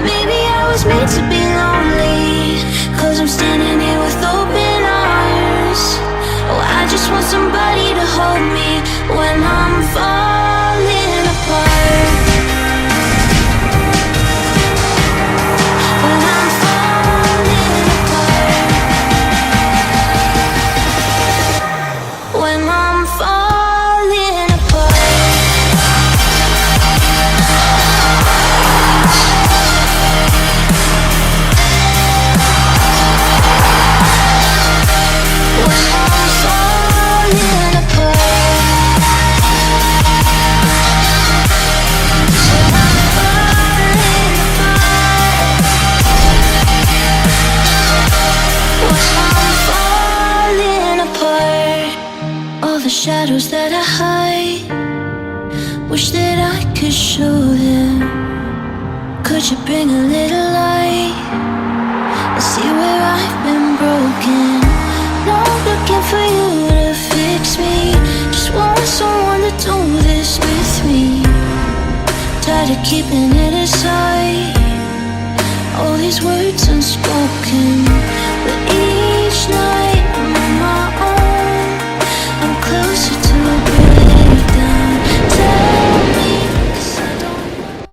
Maybe I was made to be lonely, 'cause I'm standing here with open arms. Oh, I just want somebody to hold me when I'm falling apart. When I'm falling apart. When I'm falling apart. When I'm falling apart. When I'm falling apart. When I'm falling apart. All the shadows that I hide, wish that I could show them. Could you bring a little light and see where I've been broken? Not looking for you to fix me, just want someone to do this with me. Tired of keeping it inside, all these words unspoken, but each night